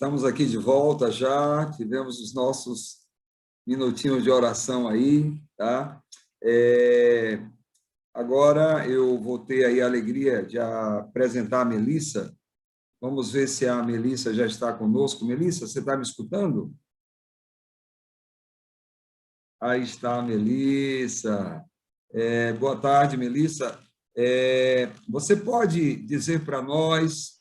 Estamos aqui de volta já, tivemos os nossos minutinhos de oração aí, tá? Agora eu vou ter aí a alegria de apresentar a Melissa. Vamos ver se a Melissa já está conosco. Melissa, você está me escutando? Aí está a Melissa. Boa tarde, Melissa. Você pode dizer para nós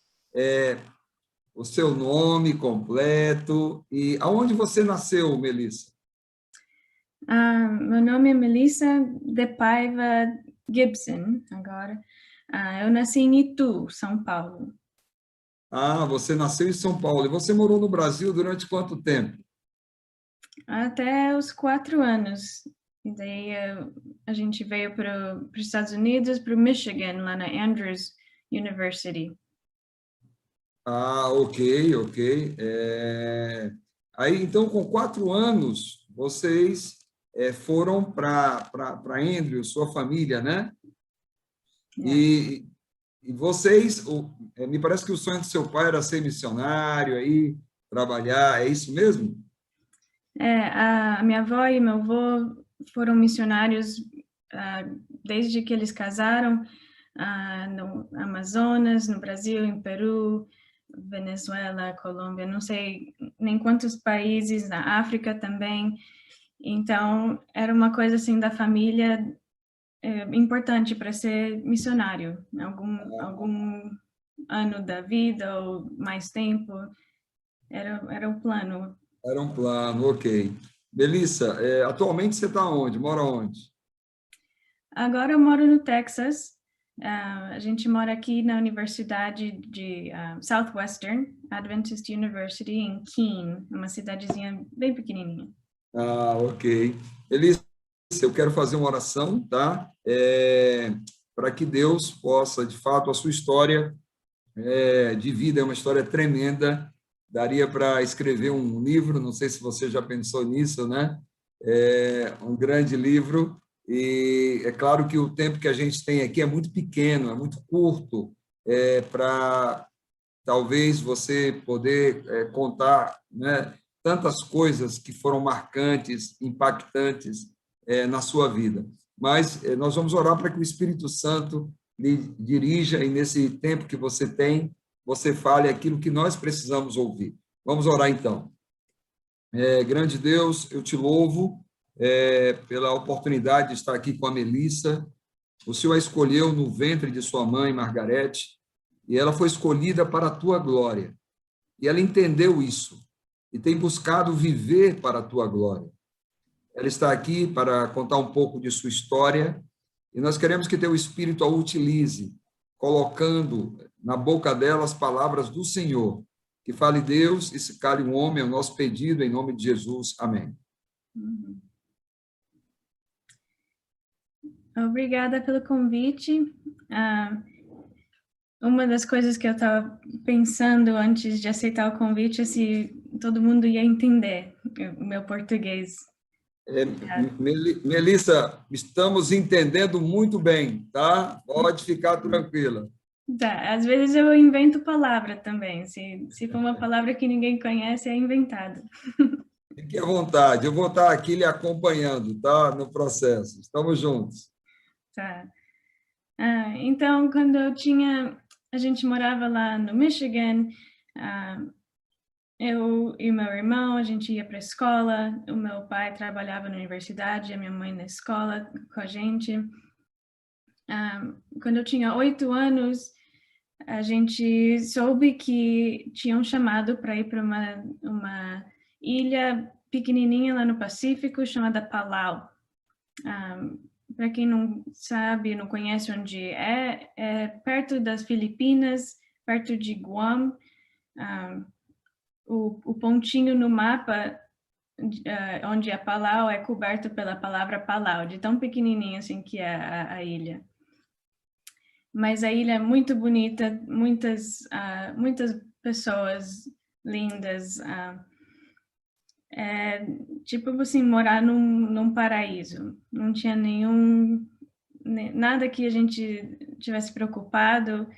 o seu nome completo e aonde você nasceu, Melissa? Meu nome é Melissa de Paiva Gibson, agora. Eu nasci em Itu, São Paulo. Ah, você nasceu em São Paulo. E você morou no Brasil durante quanto tempo? Até os 4 anos. E daí a gente veio para os Estados Unidos, para o Michigan, lá na Andrews University. Ah, ok. Aí, então, com 4 anos, vocês foram para Andrews, sua família, né? E, e vocês, me parece que o sonho do seu pai era ser missionário, aí trabalhar, é isso mesmo? A minha avó e meu avô foram missionários desde que eles casaram, no Amazonas, no Brasil, em Peru, Venezuela, Colômbia, não sei nem quantos países, na África também. Então, era uma coisa assim da família importante para ser missionário, algum ano da vida ou mais tempo, era o plano. Era um plano, ok. Melissa, atualmente você está onde? Mora onde? Agora eu moro no Texas. A gente mora aqui na Universidade de Southwestern Adventist University em Keene, uma cidadezinha bem pequenininha. Ah, ok. Melissa, eu quero fazer uma oração, tá? Para que Deus possa, de fato, a sua história de vida é uma história tremenda. Daria para escrever um livro, não sei se você já pensou nisso, né? Um grande livro. E é claro que o tempo que a gente tem aqui é muito pequeno, é muito curto, para talvez você poder contar, né, tantas coisas que foram marcantes, impactantes na sua vida. Mas nós vamos orar para que o Espírito Santo lhe dirija e nesse tempo que você tem, você fale aquilo que nós precisamos ouvir. Vamos orar então. Grande Deus, eu te louvo pela oportunidade de estar aqui com a Melissa. O Senhor a escolheu no ventre de sua mãe, Margarete, e ela foi escolhida para a tua glória. E ela entendeu isso e tem buscado viver para a tua glória. Ela está aqui para contar um pouco de sua história e nós queremos que teu Espírito a utilize, colocando na boca dela as palavras do Senhor. Que fale Deus e se cale um homem, é o nosso pedido, em nome de Jesus. Amém. Uhum. Obrigada pelo convite. Uma das coisas que eu estava pensando antes de aceitar o convite é se todo mundo ia entender o meu português. Melissa, estamos entendendo muito bem, tá? Pode ficar tranquila. Tá, às vezes eu invento palavra também. Se for uma palavra que ninguém conhece, é inventado. Fique à vontade, eu vou estar aqui lhe acompanhando, tá? No processo. Estamos juntos. Tá. Então, a gente morava lá no Michigan, eu e meu irmão, a gente ia para a escola, o meu pai trabalhava na universidade, a minha mãe na escola com a gente. Quando eu tinha 8 anos, a gente soube que tinham chamado para ir para uma ilha pequenininha lá no Pacífico chamada Palau. Para quem não sabe, não conhece onde é perto das Filipinas, perto de Guam. O pontinho no mapa onde é Palau é coberto pela palavra Palau, de tão pequenininha assim que é a ilha. Mas a ilha é muito bonita, muitas pessoas lindas. É tipo assim, morar num paraíso. Não tinha nada que a gente tivesse preocupado.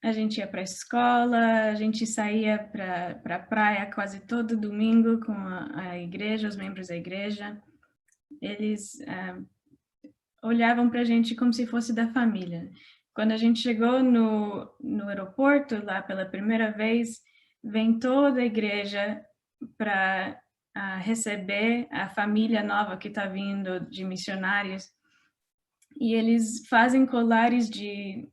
a gente ia para a escola, a gente saía para a praia quase todo domingo com a igreja, os membros da igreja. Eles olhavam para a gente como se fosse da família. Quando a gente chegou no aeroporto, lá pela primeira vez, vem toda a igreja para receber a família nova que está vindo de missionários. E eles fazem colares de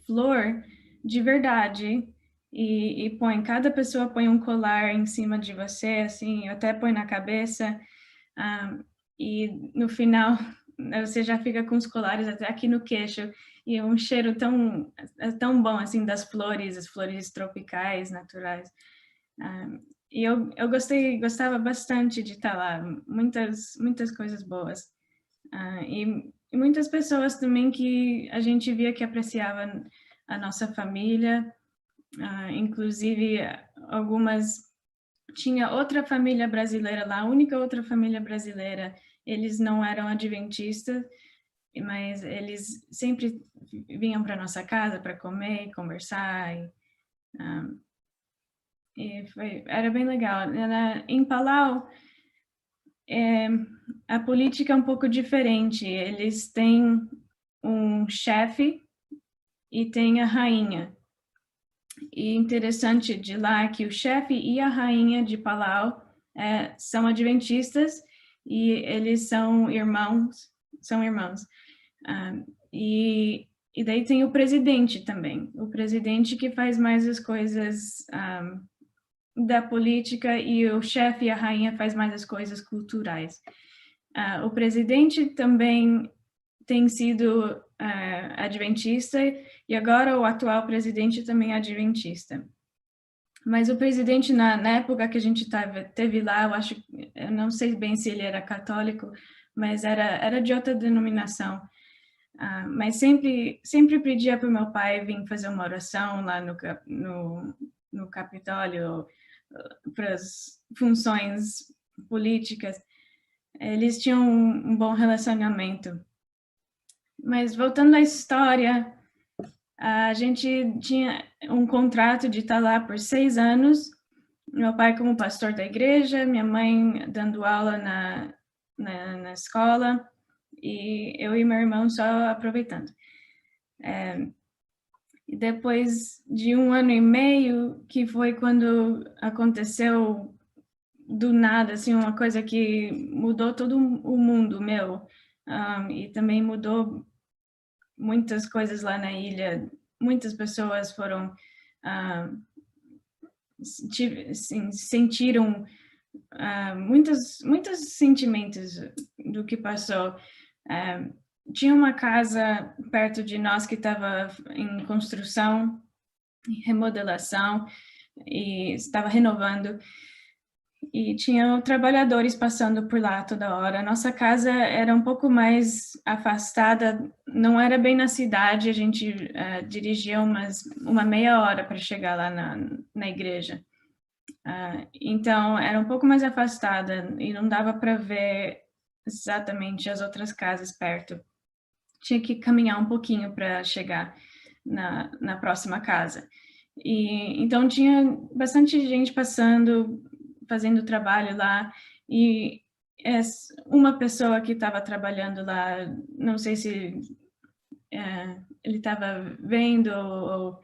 flor de verdade e põe, cada pessoa põe um colar em cima de você, assim, até põe na cabeça, e no final você já fica com os colares até aqui no queixo, e é um cheiro tão bom, assim, das flores, as flores tropicais, naturais. E eu gostava bastante de estar lá, muitas coisas boas. E muitas pessoas também que a gente via que apreciavam a nossa família, inclusive algumas, tinha outra família brasileira lá, a única outra família brasileira, eles não eram adventistas, mas eles sempre vinham para nossa casa para comer, conversar, era bem legal. Em Palau, a política é um pouco diferente, eles têm um chefe e tem a rainha. E interessante de lá é que o chefe e a rainha de Palau são adventistas e eles são irmãos. E daí tem o presidente também, o presidente que faz mais as coisas da política e o chefe e a rainha faz mais as coisas culturais. O presidente também tem sido adventista e agora o atual presidente também é adventista. Mas o presidente, na época que a gente teve lá, eu não sei bem se ele era católico, mas era de outra denominação. Mas sempre pedia para o meu pai vir fazer uma oração lá no Capitólio, para as funções políticas. Eles tinham um bom relacionamento. Mas voltando à história, a gente tinha um contrato de estar lá por 6 anos, meu pai como pastor da igreja, minha mãe dando aula na escola, e eu e meu irmão só aproveitando. E depois de 1 ano e meio, que foi quando aconteceu do nada, assim, uma coisa que mudou todo o mundo meu, e também mudou muitas coisas lá na ilha. Muitas pessoas foram sentiram muitos sentimentos do que passou. Tinha uma casa perto de nós que estava em construção, em remodelação, e estava renovando. E tinham trabalhadores passando por lá toda hora. A nossa casa era um pouco mais afastada, não era bem na cidade, a gente dirigia uma meia hora para chegar lá na igreja. Então, era um pouco mais afastada e não dava para ver exatamente as outras casas perto. Tinha que caminhar um pouquinho para chegar na próxima casa. E então tinha bastante gente passando, fazendo trabalho lá, e uma pessoa que estava trabalhando lá, não sei se ele estava vendo ou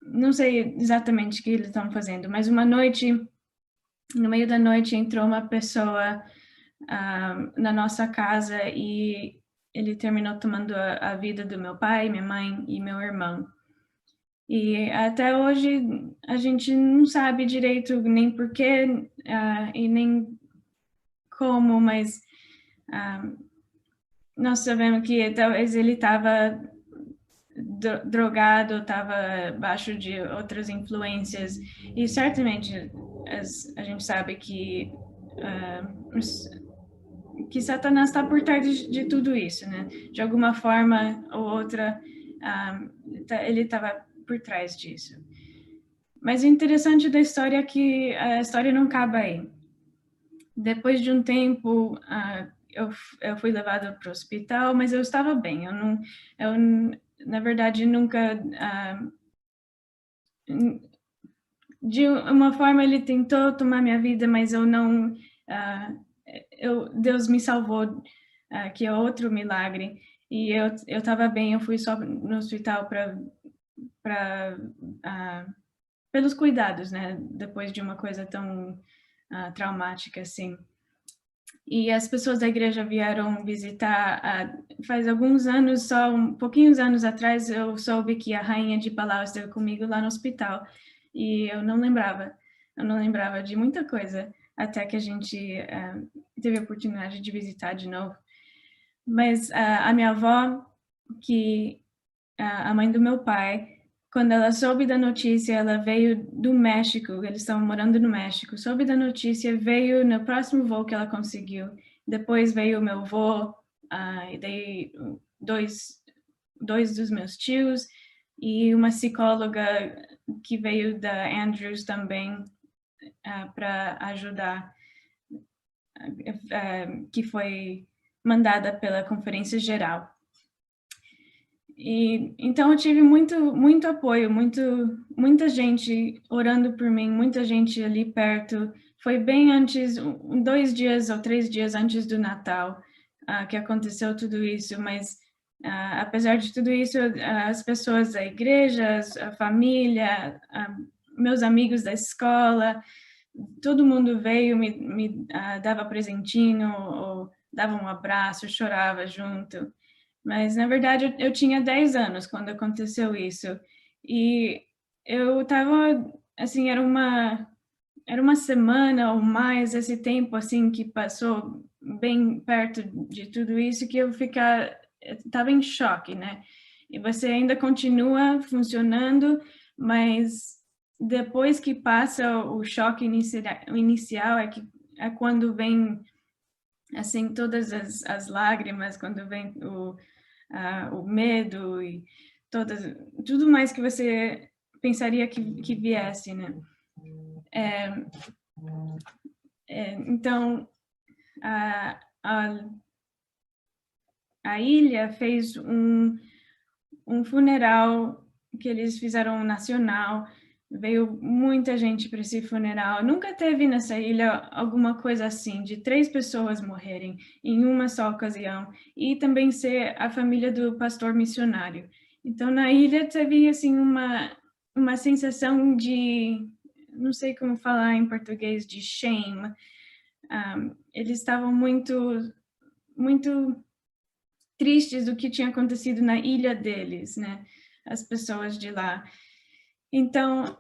não sei exatamente o que eles estão fazendo, mas uma noite, no meio da noite, entrou uma pessoa na nossa casa e ele terminou tomando a vida do meu pai, minha mãe e meu irmão. E até hoje a gente não sabe direito nem porquê e nem como, mas nós sabemos que talvez ele estava drogado, estava abaixo de outras influências, e certamente a gente sabe que Satanás está por trás de tudo isso, né? De alguma forma ou outra, ele estava por trás disso. Mas o interessante da história é que a história não acaba aí. Depois de um tempo, eu fui levada para o hospital, mas eu estava bem. na verdade, nunca... de uma forma, ele tentou tomar minha vida, mas eu não... Deus me salvou, que é outro milagre. E eu estava bem, eu fui só no hospital pelos cuidados, né? Depois de uma coisa tão traumática assim. E as pessoas da igreja vieram visitar faz alguns anos, só pouquinhos anos atrás, eu soube que a rainha de Palau esteve comigo lá no hospital. E eu não lembrava de muita coisa, até que a gente teve a oportunidade de visitar de novo. Mas a minha avó, que a mãe do meu pai, quando ela soube da notícia, ela veio do México, eles estavam morando no México, soube da notícia, veio no próximo voo que ela conseguiu. Depois veio o meu avô, e daí dois dos meus tios, e uma psicóloga que veio da Andrews também, para ajudar, que foi mandada pela Conferência Geral. E então eu tive muito apoio, muita gente orando por mim, muita gente ali perto. Foi bem antes, 2 dias ou 3 dias antes do Natal, que aconteceu tudo isso. Mas apesar de tudo isso, as pessoas da igreja, a família, meus amigos da escola, todo mundo veio, me dava presentinho, ou dava um abraço, chorava junto. Mas, na verdade, eu tinha 10 anos quando aconteceu isso. E eu estava, assim, era uma semana ou mais, esse tempo, assim, que passou bem perto de tudo isso, que eu estava em choque, né? E você ainda continua funcionando, mas depois que passa o choque inicial é quando vem, assim, todas as lágrimas, quando vem o medo e tudo mais que você pensaria que viesse, né? Então, a ilha fez um funeral que eles fizeram nacional, veio muita gente para esse funeral. Nunca teve nessa ilha alguma coisa assim, de 3 pessoas morrerem em uma só ocasião, e também ser a família do pastor missionário. Então, na ilha teve, assim, uma sensação de, não sei como falar em português, de shame. Eles estavam muito tristes do que tinha acontecido na ilha deles, né? As pessoas de lá. Então,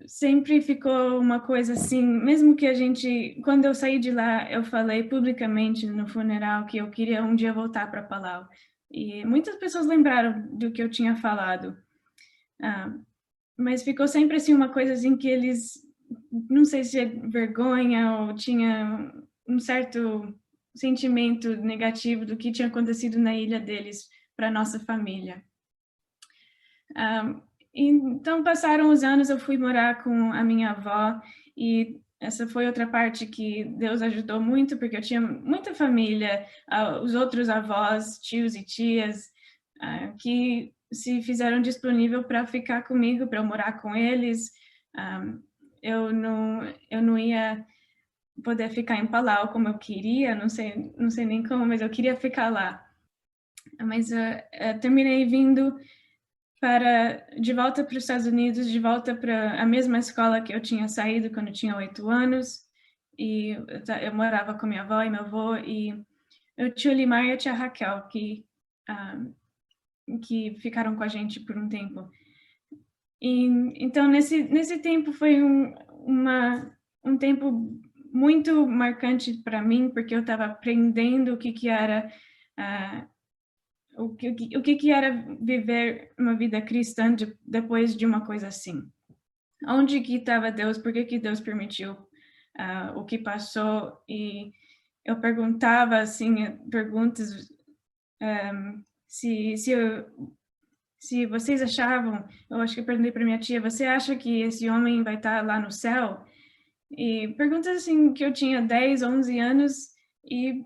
sempre ficou uma coisa assim, mesmo que quando eu saí de lá, eu falei publicamente no funeral que eu queria um dia voltar para Palau. E muitas pessoas lembraram do que eu tinha falado. Mas ficou sempre assim uma coisa assim que eles, não sei se é vergonha ou tinha um certo sentimento negativo do que tinha acontecido na ilha deles para nossa família. Então, passaram os anos, eu fui morar com a minha avó, e essa foi outra parte que Deus ajudou muito, porque eu tinha muita família, os outros avós, tios e tias, que se fizeram disponível para ficar comigo, para eu morar com eles. Eu não ia poder ficar em Palau como eu queria, não sei nem como, mas eu queria ficar lá. Mas terminei vindo de volta para os Estados Unidos, de volta para a mesma escola que eu tinha saído quando eu tinha 8 anos, e eu morava com minha avó e meu avô, e o tio Limar e a tia Raquel, que ficaram com a gente por um tempo. E, então, nesse tempo foi um tempo muito marcante para mim, porque eu estava aprendendo o que era o que era viver uma vida cristã depois de uma coisa assim. Onde que estava Deus? Por que Deus permitiu o que passou? E eu perguntava assim, perguntas, se vocês achavam, eu acho que eu perguntei para minha tia, você acha que esse homem vai estar lá no céu? E perguntas assim que eu tinha 10, 11 anos, e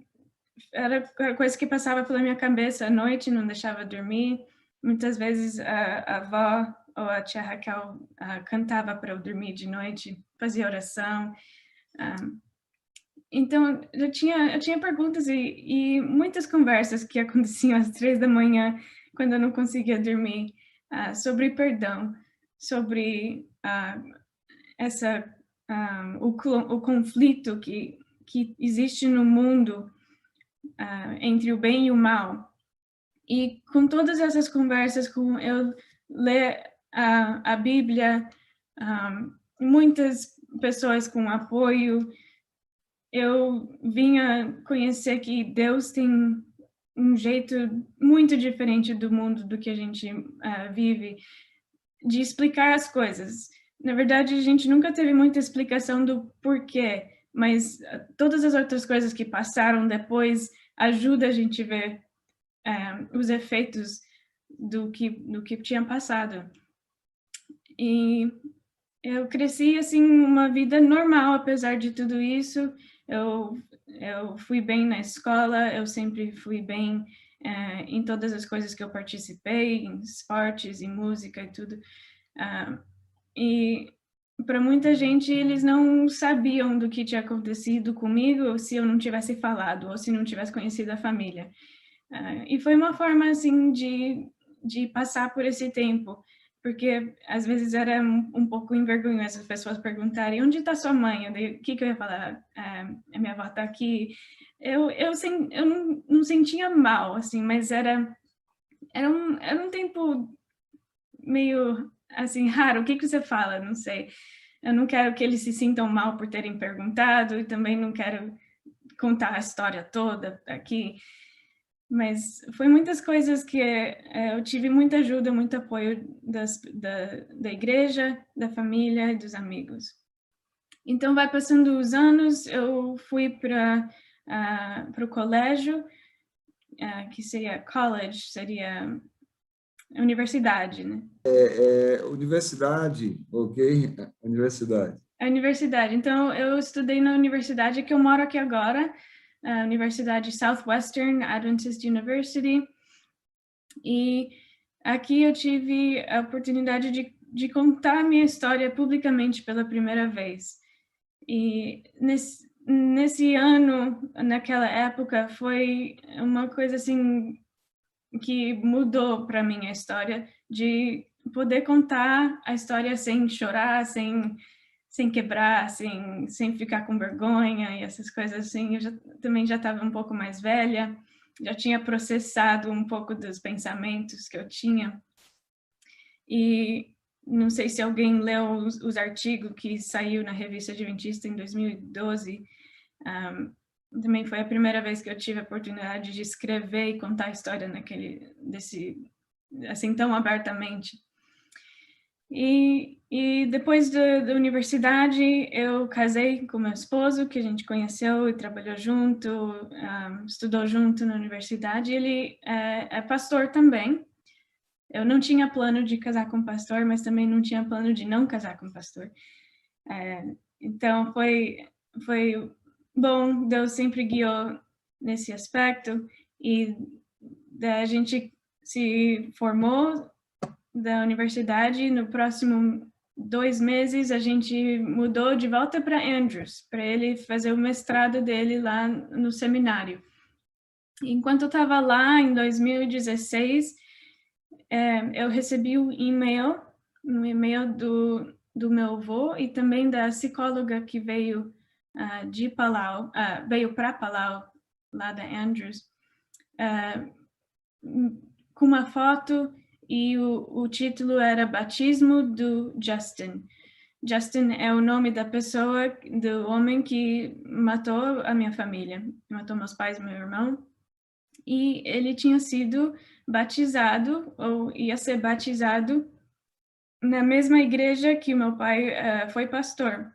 era coisa que passava pela minha cabeça à noite, não deixava dormir. muitas vezes a avó ou a tia Raquel cantava para eu dormir de noite, fazia oração. Então, eu tinha perguntas e muitas conversas que aconteciam às 3 da manhã, quando eu não conseguia dormir, sobre perdão, sobre essa, o conflito que existe no mundo entre o bem e o mal. E com todas essas conversas, com eu ler a Bíblia, muitas pessoas com apoio, eu vinha conhecer que Deus tem um jeito muito diferente do mundo do que a gente vive, de explicar as coisas. Na verdade, a gente nunca teve muita explicação do porquê, mas todas as outras coisas que passaram depois ajudam a gente a ver os efeitos do que tinha passado. E eu cresci, assim, uma vida normal, apesar de tudo isso. Eu fui bem na escola, eu sempre fui bem em todas as coisas que eu participei, em esportes, em música e tudo. E para muita gente, eles não sabiam do que tinha acontecido comigo se eu não tivesse falado ou se não tivesse conhecido a família. E foi uma forma, assim, de passar por esse tempo, porque às vezes era um pouco envergonhoso as pessoas perguntarem onde está sua mãe? O que eu ia falar? A minha avó está aqui. Eu não sentia mal, assim, mas era um tempo meio, assim, raro. O que você fala? Não sei. Eu não quero que eles se sintam mal por terem perguntado e também não quero contar a história toda aqui. Mas foi muitas coisas que eu tive muita ajuda, muito apoio da igreja, da família e dos amigos. Então, vai passando os anos, eu fui para o colégio, que seria college, seria universidade, né? Universidade, ok? Universidade. A universidade. Então, eu estudei na universidade que eu moro aqui agora, a Universidade Southwestern Adventist University. E aqui eu tive a oportunidade de contar a minha história publicamente pela primeira vez. E nesse ano, naquela época, foi uma coisa assim que mudou para mim a história, de poder contar a história sem chorar, sem quebrar, sem ficar com vergonha e essas coisas assim. Eu também já estava um pouco mais velha, já tinha processado um pouco dos pensamentos que eu tinha. E não sei se alguém leu os artigos que saiu na Revista Adventista em 2012. Também foi a primeira vez que eu tive a oportunidade de escrever e contar a história assim, tão abertamente. E depois da universidade, eu casei com meu esposo, que a gente conheceu e trabalhou junto, estudou junto na universidade. Ele é pastor também. Eu não tinha plano de casar com pastor, mas também não tinha plano de não casar com pastor. Então, foi bom, Deus sempre guiou nesse aspecto. E a gente se formou da universidade. No próximo 2 meses, a gente mudou de volta para Andrews, para ele fazer o mestrado dele lá no seminário. Enquanto eu estava lá, em 2016, eu recebi um e-mail do meu avô e também da psicóloga que veio de Palau, veio para Palau, lá da Andrews, com uma foto, e o título era Batismo do Justin. Justin é o nome da pessoa, do homem que matou a minha família, matou meus pais e meu irmão. E ele tinha sido batizado, ou ia ser batizado, na mesma igreja que meu pai foi pastor.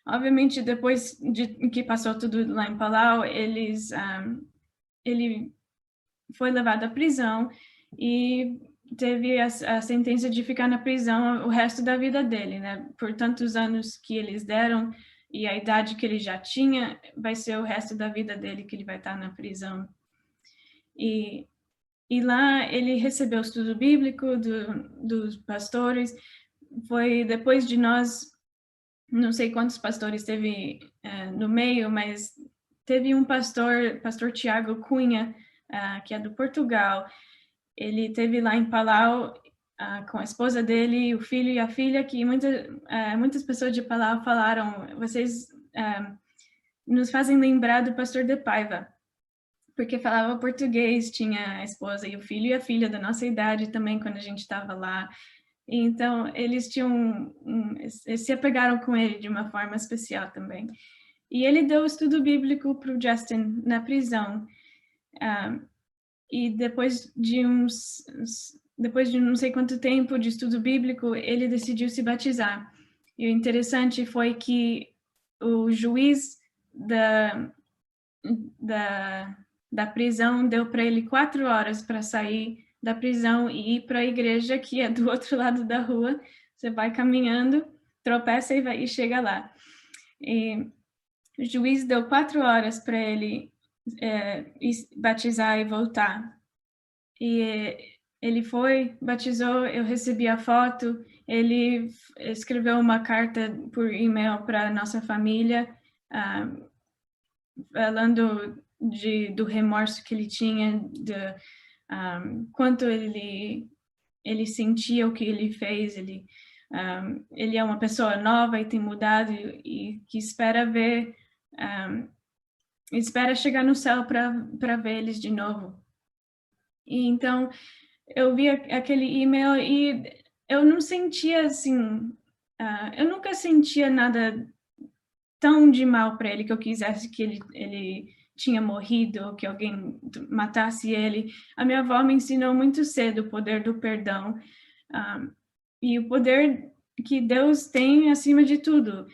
Obviamente, depois de que passou tudo lá em Palau, ele foi levado à prisão e teve a sentença de ficar na prisão o resto da vida dele, né? Por tantos anos que eles deram e a idade que ele já tinha, vai ser o resto da vida dele que ele vai estar na prisão. E E lá ele recebeu o estudo bíblico dos pastores. Foi depois de nós, não sei quantos pastores teve no meio, mas teve um pastor Tiago Cunha, que é do Portugal. Ele teve lá em Palau com a esposa dele, o filho e a filha, que muitas pessoas de Palau falaram, vocês nos fazem lembrar do pastor de Paiva, porque falava português, tinha a esposa e o filho e a filha da nossa idade também, quando a gente estava lá. Então, eles eles se apegaram com ele de uma forma especial também. E ele deu estudo bíblico para o Justin na prisão. E depois de não sei quanto tempo de estudo bíblico, ele decidiu se batizar. E o interessante foi que o juiz da prisão deu para ele 4 horas para sair da prisão e ir para a igreja, que é do outro lado da rua. Você vai caminhando, tropeça e chega lá. E o juiz deu 4 horas para ele batizar e voltar. E ele foi, batizou, eu recebi a foto, ele escreveu uma carta por e-mail para a nossa família, falando do remorso que ele tinha, quanto ele sentia o que ele fez. Ele é uma pessoa nova e tem mudado e que espera ver, espera chegar no céu para ver eles de novo. E então, eu vi aquele e-mail e eu não sentia assim, eu nunca sentia nada tão de mal para ele que eu quisesse que ele tinha morrido ou que alguém matasse ele. A minha avó me ensinou muito cedo o poder do perdão e o poder que Deus tem acima de tudo,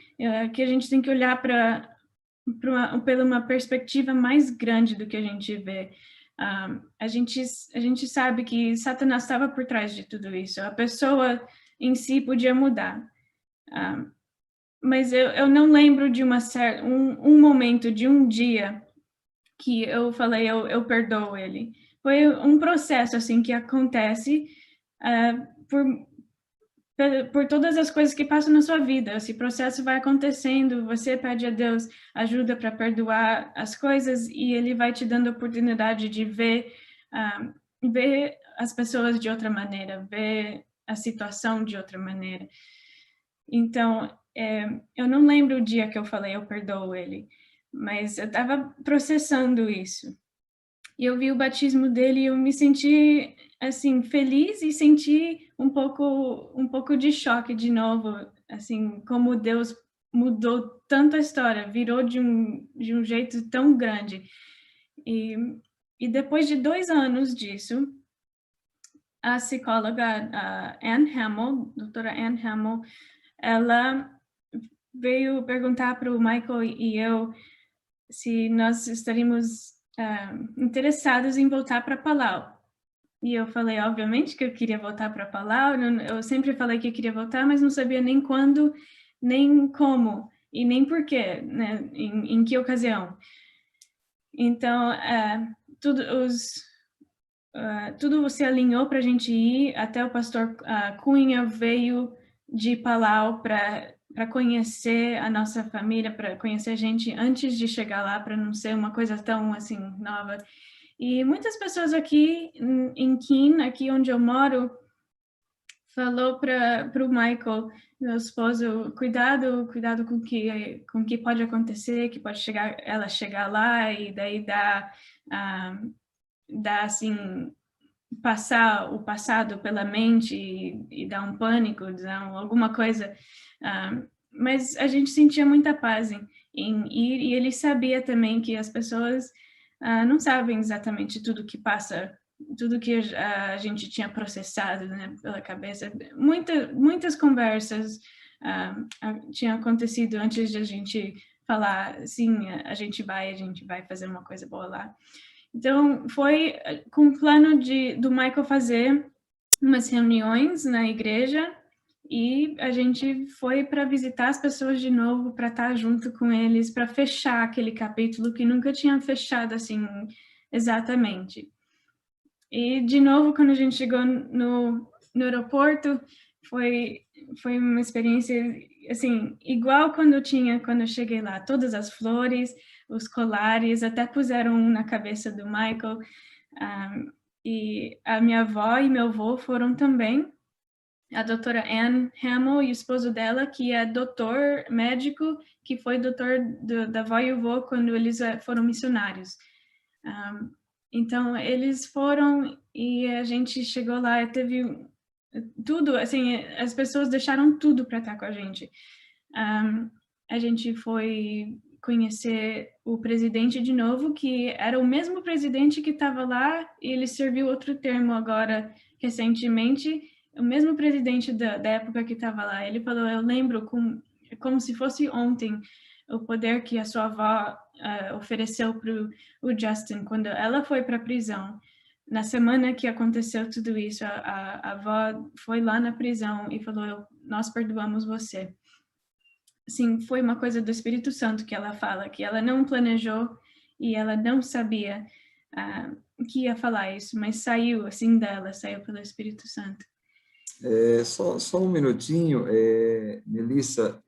que a gente tem que olhar pela uma perspectiva mais grande do que a gente vê. A gente sabe que Satanás estava por trás de tudo isso. A pessoa em si podia mudar. Mas eu não lembro de um momento, de um dia, que eu falei, eu perdoo ele. Foi um processo, assim, que acontece por todas as coisas que passam na sua vida. Esse processo vai acontecendo, você pede a Deus ajuda para perdoar as coisas e Ele vai te dando a oportunidade de ver as pessoas de outra maneira, ver a situação de outra maneira. Então, eu não lembro o dia que eu falei eu perdoo ele, mas eu estava processando isso. E eu vi o batismo dele e eu me senti, assim, feliz e senti um pouco de choque de novo, assim, como Deus mudou tanto a história, virou de um jeito tão grande. E depois de 2 anos disso, a psicóloga Anne Hamill, doutora Anne Hamill, ela veio perguntar para o Michael e eu se nós estaríamos interessados em voltar para Palau. E eu falei, obviamente, que eu queria voltar para Palau. Eu sempre falei que eu queria voltar, mas não sabia nem quando, nem como, e nem porquê, né? Em que ocasião. Então, tudo se alinhou para a gente ir. Até o pastor Cunha veio de Palau para conhecer a nossa família, para conhecer a gente antes de chegar lá, para não ser uma coisa tão assim nova. E muitas pessoas aqui em Keene, aqui onde eu moro, falou para o Michael, meu esposo, cuidado com o que pode acontecer, que pode ela chegar lá e daí dar assim, passar o passado pela mente e dar um pânico, dar alguma coisa. Mas a gente sentia muita paz em ir, e ele sabia também que as pessoas não sabem exatamente tudo que passa, tudo que a gente tinha processado, né, pela cabeça. Muitas conversas tinham acontecido antes de a gente falar, sim, a gente vai fazer uma coisa boa lá. Então, foi com o plano do Michael fazer umas reuniões na igreja e a gente foi para visitar as pessoas de novo, para estar junto com eles, para fechar aquele capítulo que nunca tinha fechado assim exatamente. E, de novo, quando a gente chegou no aeroporto, foi uma experiência, assim, igual quando eu cheguei lá. Todas as flores, os colares, até puseram um na cabeça do Michael. E a minha avó e meu avô foram também. A doutora Anne Hamill e o esposo dela, que é doutor médico, que foi doutor da avó e o avô quando eles foram missionários. Então, eles foram e a gente chegou lá e teve tudo, assim, as pessoas deixaram tudo para estar com a gente. A gente foi conhecer o presidente de novo, que era o mesmo presidente que estava lá, e ele serviu outro termo agora, recentemente, o mesmo presidente da época que estava lá. Ele falou, eu lembro como se fosse ontem, o poder que a sua avó ofereceu para o Justin, quando ela foi para a prisão. Na semana que aconteceu tudo isso, a avó foi lá na prisão e falou, nós perdoamos você. Assim, foi uma coisa do Espírito Santo que ela fala, que ela não planejou e ela não sabia que ia falar isso, mas saiu assim dela, saiu pelo Espírito Santo. Só um minutinho, Melissa.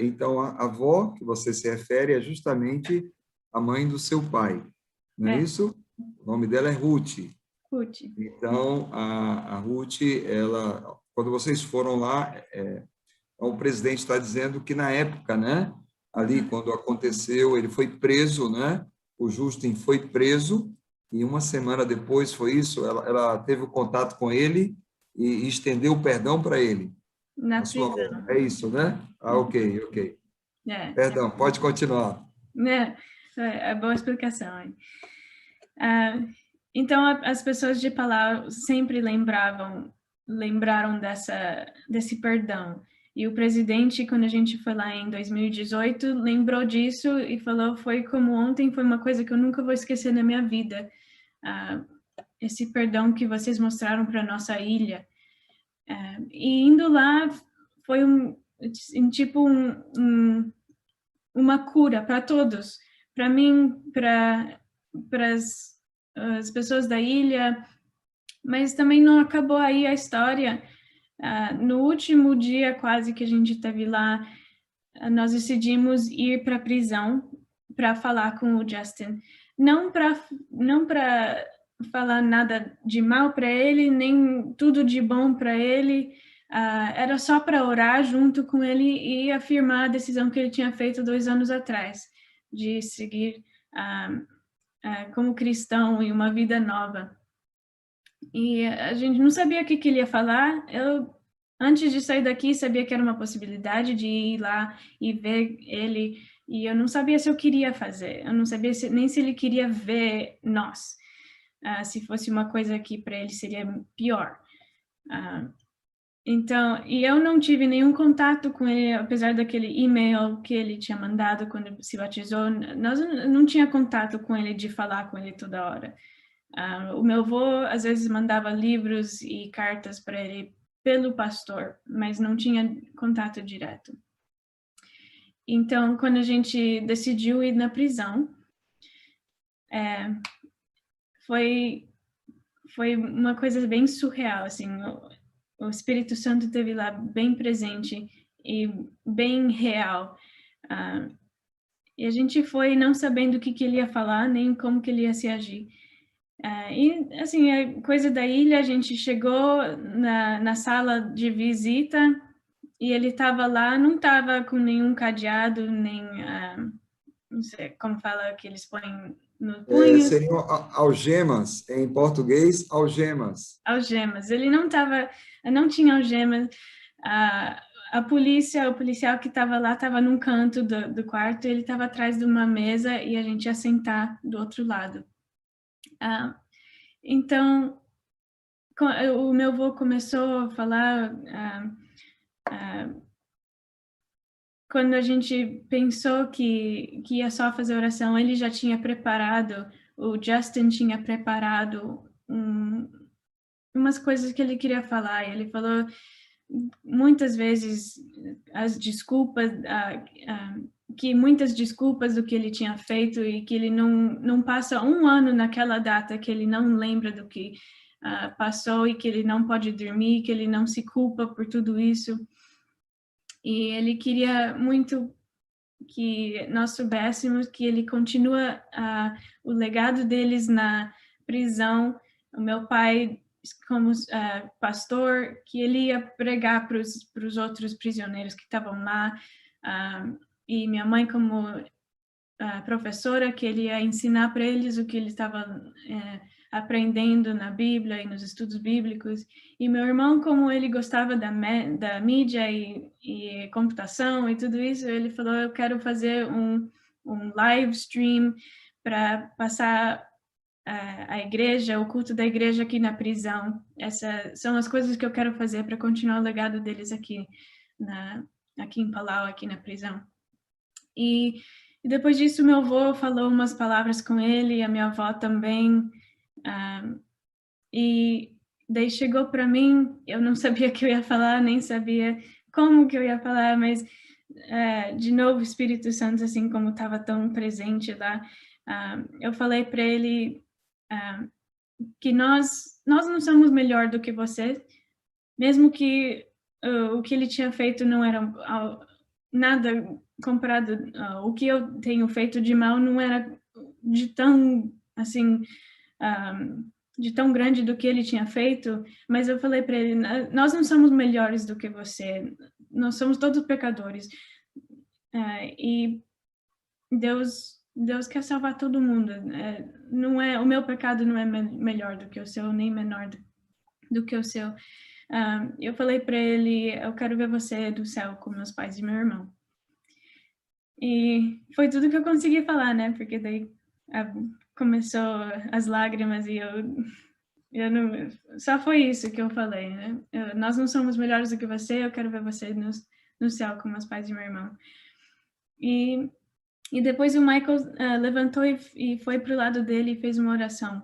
Então, a avó que você se refere é justamente a mãe do seu pai, não é isso? O nome dela é Ruth. Ruth. Então, a Ruth, ela, quando vocês foram lá, o presidente está dizendo que na época, né, ali quando aconteceu, ele foi preso, né? O Justin foi preso e uma semana depois foi isso. Ela teve o contato com ele e estendeu o perdão para ele. Na A sua prisão. avó. É isso, né? Ok. Perdão, pode continuar. É boa explicação. Hein? Então, as pessoas de Palau sempre lembraram desse perdão. E o presidente, quando a gente foi lá em 2018, lembrou disso e falou, foi como ontem, foi uma coisa que eu nunca vou esquecer na minha vida. Esse perdão que vocês mostraram para nossa ilha. E indo lá, foi uma cura para todos. Para mim, para as pessoas da ilha, mas também não acabou aí a história. No último dia quase que a gente esteve lá, nós decidimos ir para a prisão para falar com o Justin. Não para falar nada de mal para ele, nem tudo de bom para ele. Era só para orar junto com ele e afirmar a decisão que ele tinha feito 2 anos atrás, de seguir como cristão e uma vida nova. E a gente não sabia o que ele ia falar. Eu, antes de sair daqui, sabia que era uma possibilidade de ir lá e ver ele. E eu não sabia se eu queria fazer. Eu não sabia nem se ele queria ver nós. Se fosse uma coisa que para ele seria pior. Então, e eu não tive nenhum contato com ele, apesar daquele e-mail que ele tinha mandado quando se batizou. Nós não tinha contato com ele de falar com ele toda hora. O meu avô, às vezes, mandava livros e cartas para ele pelo pastor, mas não tinha contato direto. Então, quando a gente decidiu ir na prisão, foi uma coisa bem surreal, assim, o Espírito Santo esteve lá bem presente e bem real. E a gente foi não sabendo o que ele ia falar, nem como que ele ia se agir. E, assim, a coisa da ilha, a gente chegou na sala de visita e ele estava lá, não estava com nenhum cadeado, nem, não sei como fala que eles põem no punho. Seriam algemas, em português, algemas. Algemas. Ele não tinha algemas. O policial que estava lá, estava num canto do quarto, ele estava atrás de uma mesa e a gente ia sentar do outro lado. Então, o meu avô começou a falar, quando a gente pensou que ia só fazer oração, ele já tinha preparado, o Justin tinha preparado umas coisas que ele queria falar. Ele falou muitas vezes as desculpas, que muitas desculpas do que ele tinha feito e que ele não passa um ano naquela data que ele não lembra do que passou e que ele não pode dormir, que ele não se culpa por tudo isso. E ele queria muito que nós soubéssemos que ele continua o legado deles na prisão. O meu pai, como pastor, que ele ia pregar para os outros prisioneiros que estavam lá, e minha mãe como professora, que ele ia ensinar para eles o que ele estava aprendendo na Bíblia e nos estudos bíblicos. E meu irmão, como ele gostava da mídia e computação e tudo isso, ele falou, eu quero fazer um live stream para passar a igreja, o culto da igreja aqui na prisão. Essas são as coisas que eu quero fazer para continuar o legado deles aqui em Palau, aqui na prisão. E depois disso, meu avô falou umas palavras com ele, e a minha avó também. E daí chegou para mim, eu não sabia o que eu ia falar, nem sabia como que eu ia falar, mas de novo o Espírito Santo, assim como estava tão presente lá, eu falei para ele que nós não somos melhor do que você, mesmo que o que ele tinha feito não era nada comparado, o que eu tenho feito de mal não era de tão, assim, de tão grande do que ele tinha feito, mas eu falei para ele, nós não somos melhores do que você, nós somos todos pecadores, e Deus quer salvar todo mundo, não é, o meu pecado não é melhor do que o seu, nem menor do que o seu. Eu falei para ele, eu quero ver você do céu com meus pais e meu irmão. E foi tudo que eu consegui falar, né? Porque daí começou as lágrimas e eu não... Só foi isso que eu falei, né? Nós não somos melhores do que você, eu quero ver você no céu com meus pais e meu irmão. E depois o Michael levantou e foi para o lado dele e fez uma oração.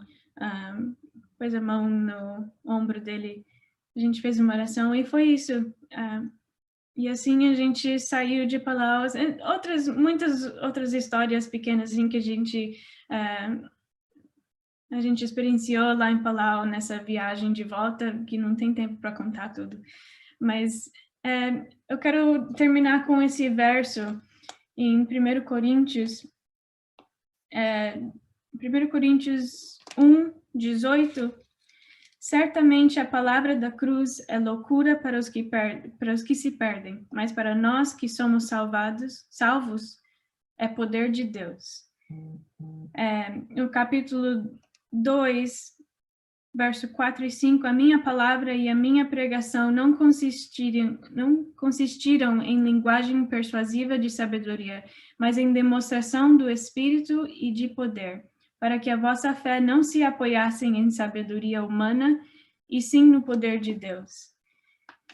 Pôs a mão no ombro dele, a gente fez uma oração e foi isso. E assim a gente saiu de Palau. Muitas outras histórias pequenas assim, que a gente experienciou lá em Palau nessa viagem de volta, que não tem tempo para contar tudo. Mas eu quero terminar com esse verso em 1 Coríntios, 1 Coríntios 1, 18. Certamente a palavra da cruz é loucura para os que se perdem, mas para nós que somos salvos, é poder de Deus. No capítulo 2, verso 4 e 5, a minha palavra e a minha pregação não consistiram em linguagem persuasiva de sabedoria, mas em demonstração do Espírito e de poder, para que a vossa fé não se apoiasse em sabedoria humana, e sim no poder de Deus.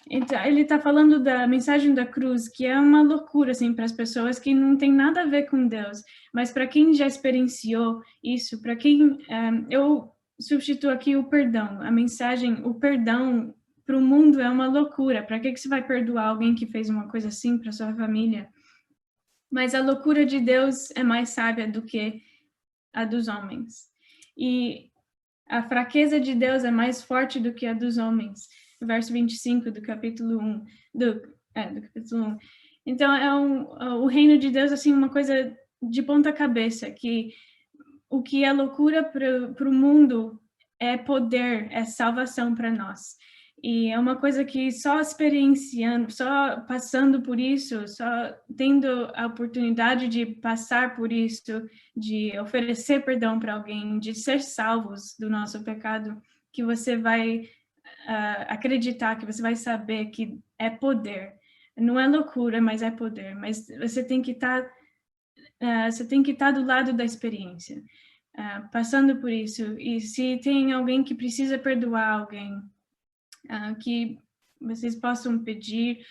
Então, ele está falando da mensagem da cruz, que é uma loucura assim, para as pessoas que não tem nada a ver com Deus, mas para quem já experienciou isso, para quem... eu substituo aqui o perdão, a mensagem, o perdão para o mundo é uma loucura. Para que você vai perdoar alguém que fez uma coisa assim para sua família? Mas a loucura de Deus é mais sábia do que a dos homens. E a fraqueza de Deus é mais forte do que a dos homens. Verso 25 do capítulo 1. Do capítulo 1. Então, o reino de Deus, assim, uma coisa de ponta cabeça, que o que é loucura para o mundo é poder, é salvação para nós. E é uma coisa que só experienciando, só passando por isso, só tendo a oportunidade de passar por isso, de oferecer perdão para alguém, de ser salvos do nosso pecado, que você vai acreditar, que você vai saber que é poder. Não é loucura, mas é poder. Mas você tem que estar do lado da experiência, passando por isso. E se tem alguém que precisa perdoar alguém, que vocês possam pedir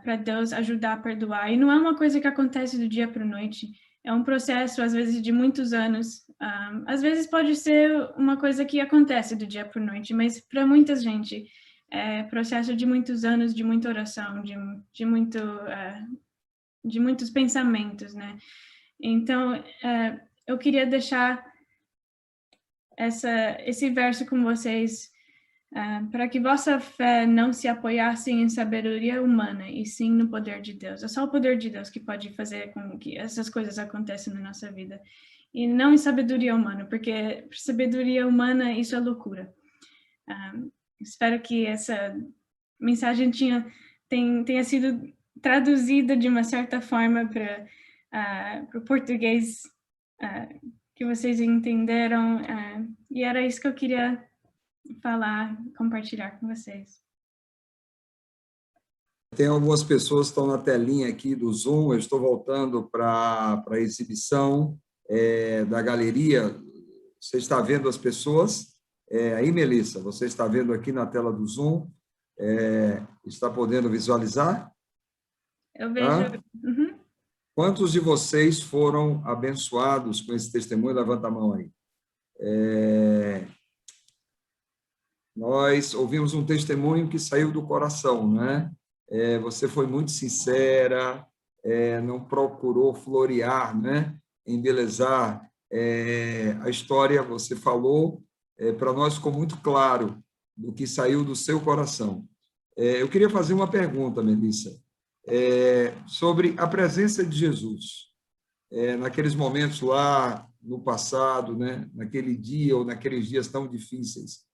para Deus ajudar a perdoar. E não é uma coisa que acontece do dia para a noite. É um processo, às vezes, de muitos anos. Às vezes pode ser uma coisa que acontece do dia para a noite, mas para muita gente é processo de muitos anos, de muita oração, de muitos pensamentos, né? Então, eu queria deixar esse verso com vocês, para que vossa fé não se apoiasse em sabedoria humana, e sim no poder de Deus. É só o poder de Deus que pode fazer com que essas coisas aconteçam na nossa vida. E não em sabedoria humana, porque sabedoria humana, isso é loucura. Espero que essa mensagem tenha sido traduzida de uma certa forma para o português, que vocês entenderam. E era isso que eu queria falar, compartilhar com vocês. Tem algumas pessoas que estão na telinha aqui do Zoom. Eu estou voltando para a exibição da galeria. Você está vendo as pessoas? Aí, Melissa, você está vendo aqui na tela do Zoom? Está podendo visualizar? Eu vejo. Uhum. Quantos de vocês foram abençoados com esse testemunho? Levanta a mão aí. Nós ouvimos um testemunho que saiu do coração, né? Você foi muito sincera, não procurou florear, né? Embelezar a história. Você falou, para nós ficou muito claro do que saiu do seu coração. Eu queria fazer uma pergunta, Melissa, sobre a presença de Jesus. Naqueles momentos lá no passado, né? Naquele dia ou naqueles dias tão difíceis,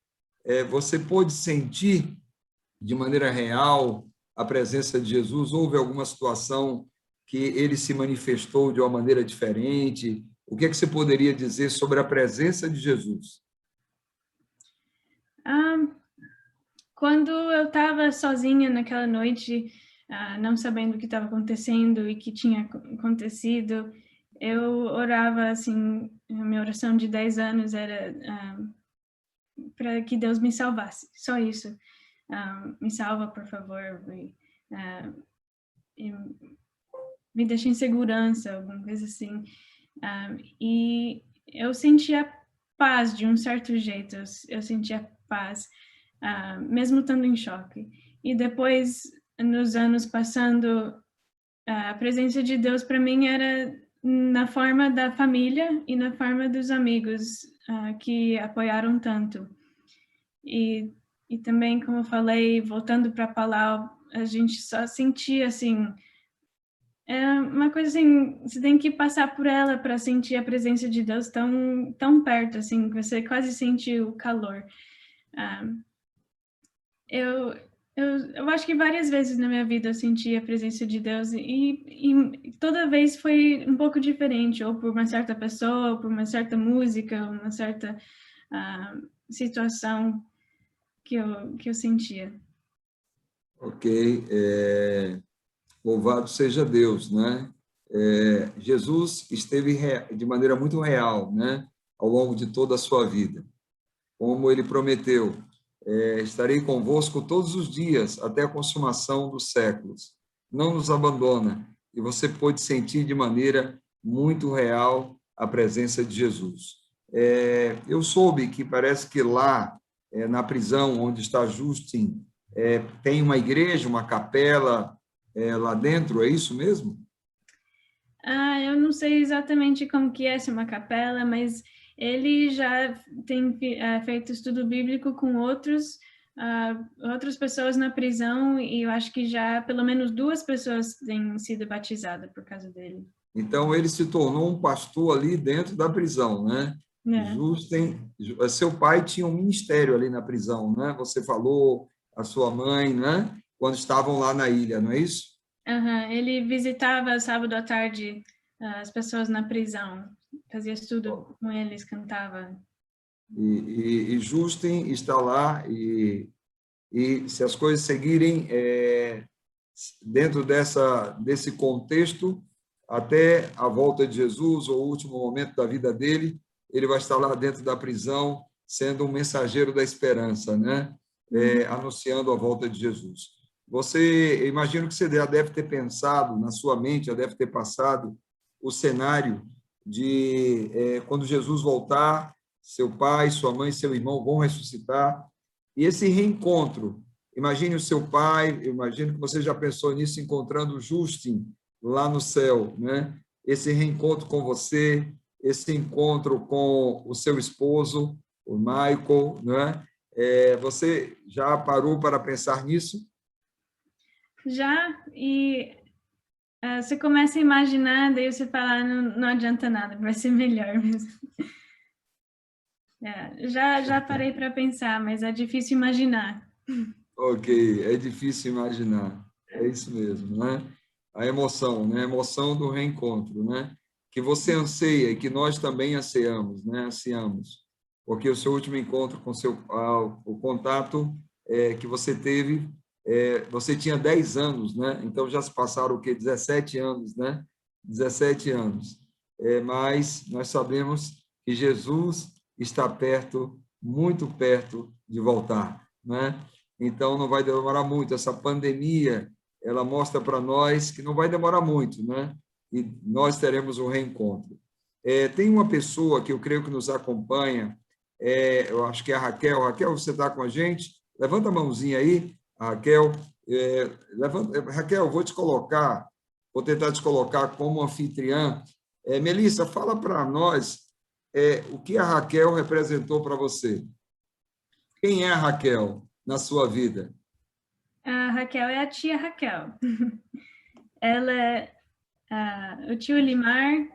você pôde sentir de maneira real a presença de Jesus? Houve alguma situação que ele se manifestou de uma maneira diferente? O que é que você poderia dizer sobre a presença de Jesus? Quando eu estava sozinha naquela noite, não sabendo o que estava acontecendo e que tinha acontecido, eu orava assim, a minha oração de 10 anos era para que Deus me salvasse, só isso. Me salva, por favor, me deixa em segurança, alguma coisa assim. E eu sentia paz de um certo jeito, eu sentia paz, mesmo estando em choque. E depois, nos anos passando, a presença de Deus para mim era na forma da família e na forma dos amigos que apoiaram tanto. E também, como eu falei, voltando para Palau, a gente só sentia assim, uma coisa assim, você tem que passar por ela para sentir a presença de Deus tão perto, assim, que você quase sente o calor. Eu acho que várias vezes na minha vida eu senti a presença de Deus e toda vez foi um pouco diferente, ou por uma certa pessoa, ou por uma certa música, uma certa situação que eu sentia. Ok. Louvado seja Deus, né? Jesus esteve de maneira muito real, né? Ao longo de toda a sua vida. Como ele prometeu, estarei convosco todos os dias, até a consumação dos séculos. Não nos abandona. E você pôde sentir de maneira muito real a presença de Jesus. Eu soube que parece que lá, na prisão onde está Justin, tem uma igreja, uma capela lá dentro, é isso mesmo? Eu não sei exatamente como que é, se é uma capela, mas ele já tem feito estudo bíblico com outras pessoas na prisão, e eu acho que já pelo menos 2 pessoas têm sido batizadas por causa dele. Então, ele se tornou um pastor ali dentro da prisão, né? Justin, seu pai tinha um ministério ali na prisão, né? Você falou, a sua mãe, né? Quando estavam lá na ilha, não é isso? Ele visitava sábado à tarde as pessoas na prisão, fazia estudo com eles, cantava. E Justin está lá, e se as coisas seguirem dentro desse contexto, até a volta de Jesus, ou o último momento da vida dele, ele vai estar lá dentro da prisão, sendo um mensageiro da esperança, né? Anunciando a volta de Jesus. Você, imagino que você já deve ter pensado, na sua mente, já deve ter passado o cenário de quando Jesus voltar, seu pai, sua mãe, seu irmão vão ressuscitar, e esse reencontro. Imagine o seu pai, imagino que você já pensou nisso, encontrando Justin lá no céu, né? Esse reencontro com você, esse encontro com o seu esposo, o Michael, né? Você já parou para pensar nisso? Já, e você começa a imaginar, daí você fala, não adianta nada, vai ser melhor mesmo. Já parei para pensar, mas é difícil imaginar. Ok, é difícil imaginar. É isso mesmo, né? A emoção, né? A emoção do reencontro, né? Que você anseia e que nós também ansiamos, né? Ansiamos. Porque o seu último encontro com o contato que você teve, você tinha 10 anos, né? Então já se passaram o quê? 17 anos, né? 17 anos. Mas nós sabemos que Jesus está perto, muito perto de voltar, né? Então não vai demorar muito. Essa pandemia, ela mostra para nós que não vai demorar muito, né? E nós teremos um reencontro. Tem uma pessoa que eu creio que nos acompanha, eu acho que é a Raquel. Raquel, você está com a gente? Levanta a mãozinha aí, a Raquel. Raquel, vou tentar te colocar como anfitriã. Melissa, fala para nós o que a Raquel representou para você. Quem é a Raquel na sua vida? A Raquel é a tia Raquel. Ela o tio Limar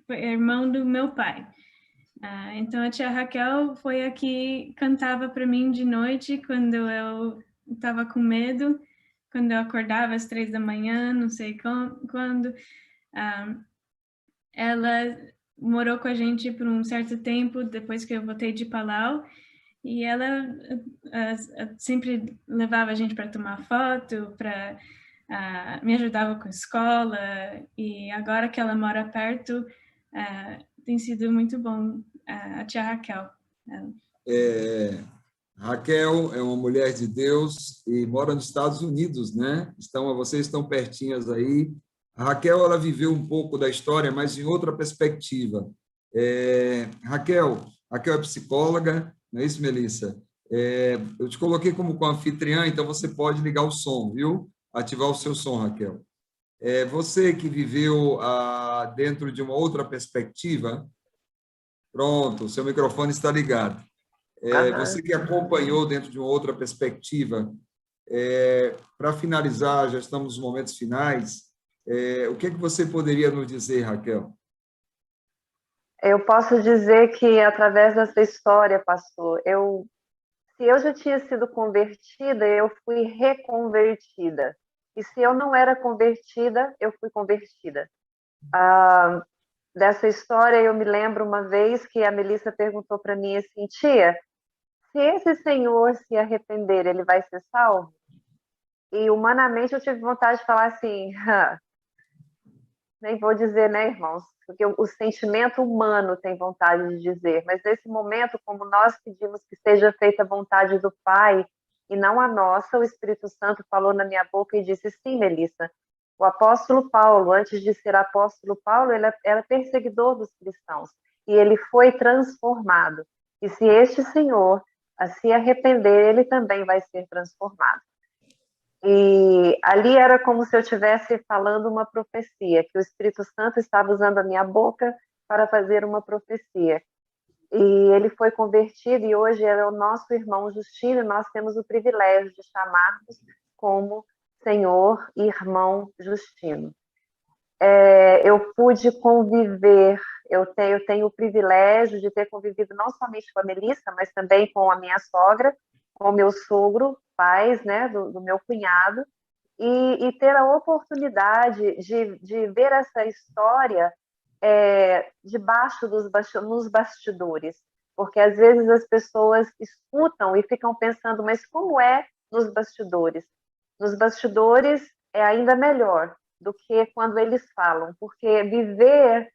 foi irmão do meu pai. Então a tia Raquel foi a que cantava para mim de noite quando eu estava com medo, quando eu acordava às 3 da manhã, não sei quando. Ela morou com a gente por um certo tempo depois que eu voltei de Palau. E ela sempre levava a gente para tomar foto, me ajudava com a escola. E agora que ela mora perto, tem sido muito bom, a tia Raquel. Raquel é uma mulher de Deus e mora nos Estados Unidos, né? Vocês estão pertinhas aí. A Raquel, ela viveu um pouco da história, mas em outra perspectiva. Raquel é psicóloga, não é isso, Melissa? Eu te coloquei como anfitriã, então você pode ligar o som, viu? Ativar o seu som, Raquel. Você que viveu dentro de uma outra perspectiva, pronto, o seu microfone está ligado. Você que acompanhou dentro de uma outra perspectiva, para finalizar, já estamos nos momentos finais, o que é que você poderia nos dizer, Raquel? Eu posso dizer que, através dessa história, pastor, se eu já tinha sido convertida, eu fui reconvertida. E se eu não era convertida, eu fui convertida. Dessa história, eu me lembro uma vez que a Melissa perguntou para mim assim, tia, se esse senhor se arrepender, ele vai ser salvo? E humanamente eu tive vontade de falar assim, nem vou dizer, né, irmãos? Porque o sentimento humano tem vontade de dizer, mas nesse momento, como nós pedimos que seja feita a vontade do Pai e não a nossa, o Espírito Santo falou na minha boca e disse, sim, Melissa, o apóstolo Paulo, antes de ser apóstolo Paulo, ele era perseguidor dos cristãos e ele foi transformado. E se este senhor se arrepender, ele também vai ser transformado. E ali era como se eu estivesse falando uma profecia, que o Espírito Santo estava usando a minha boca para fazer uma profecia. E ele foi convertido e hoje é o nosso irmão Justino, e nós temos o privilégio de chamarmos como Senhor e Irmão Justino. Eu pude conviver, eu tenho o privilégio de ter convivido não somente com a Melissa, mas também com a minha sogra, com o meu sogro, pais, né, do meu cunhado, e ter a oportunidade de ver essa história debaixo nos bastidores, porque às vezes as pessoas escutam e ficam pensando, mas como é nos bastidores? Nos bastidores é ainda melhor do que quando eles falam, porque viver,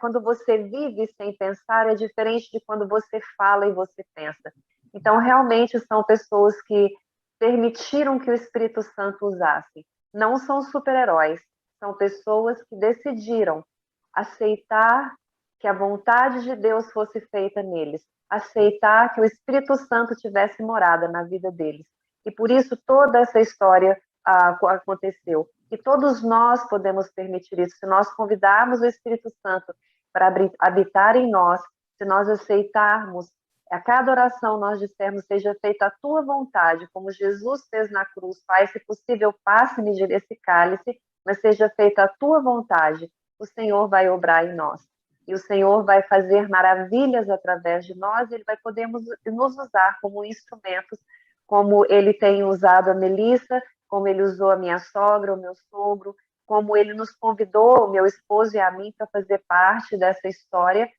quando você vive sem pensar, é diferente de quando você fala e você pensa. Então, realmente, são pessoas que permitiram que o Espírito Santo usasse. Não são super-heróis, são pessoas que decidiram aceitar que a vontade de Deus fosse feita neles, aceitar que o Espírito Santo tivesse morada na vida deles. E por isso toda essa história aconteceu. E todos nós podemos permitir isso. Se nós convidarmos o Espírito Santo para habitar em nós, se nós aceitarmos, a cada oração nós dissermos, seja feita a tua vontade, como Jesus fez na cruz, Pai, se possível, passe-me esse cálice, mas seja feita a tua vontade, o Senhor vai obrar em nós. E o Senhor vai fazer maravilhas através de nós, Ele vai poder nos usar como instrumentos, como Ele tem usado a Melissa, como Ele usou a minha sogra, o meu sogro, como Ele nos convidou, o meu esposo e a mim, para fazer parte dessa história,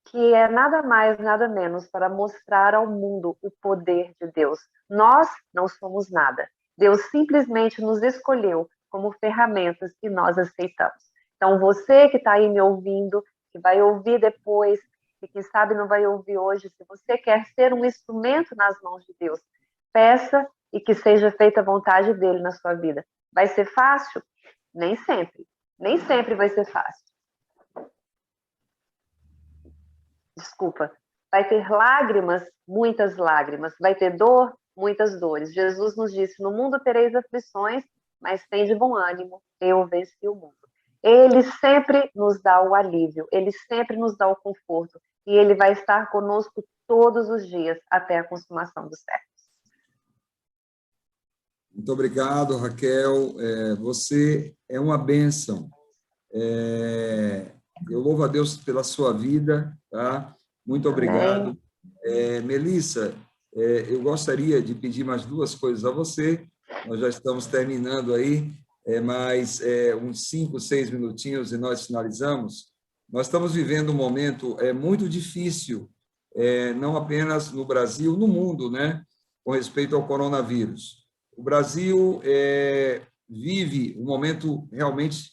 que é nada mais, nada menos para mostrar ao mundo o poder de Deus. Nós não somos nada. Deus simplesmente nos escolheu como ferramentas e nós aceitamos. Então, você que está aí me ouvindo, que vai ouvir depois, e quem sabe não vai ouvir hoje, se você quer ser um instrumento nas mãos de Deus, peça e que seja feita a vontade dele na sua vida. Vai ser fácil? Nem sempre. Nem sempre vai ser fácil. Desculpa. Vai ter lágrimas, muitas lágrimas. Vai ter dor, muitas dores. Jesus nos disse, no mundo tereis aflições, mas tem de bom ânimo, eu venci o mundo. Ele sempre nos dá o alívio, Ele sempre nos dá o conforto, e Ele vai estar conosco todos os dias, até a consumação dos séculos. Muito obrigado, Raquel. Você é uma bênção. Eu louvo a Deus pela sua vida, tá? Muito obrigado. Melissa, eu gostaria de pedir mais duas coisas a você. Nós já estamos terminando aí, mais uns 5, 6 minutinhos e nós finalizamos. Nós estamos vivendo um momento muito difícil, não apenas no Brasil, no mundo, né? Com respeito ao coronavírus. O Brasil vive um momento realmente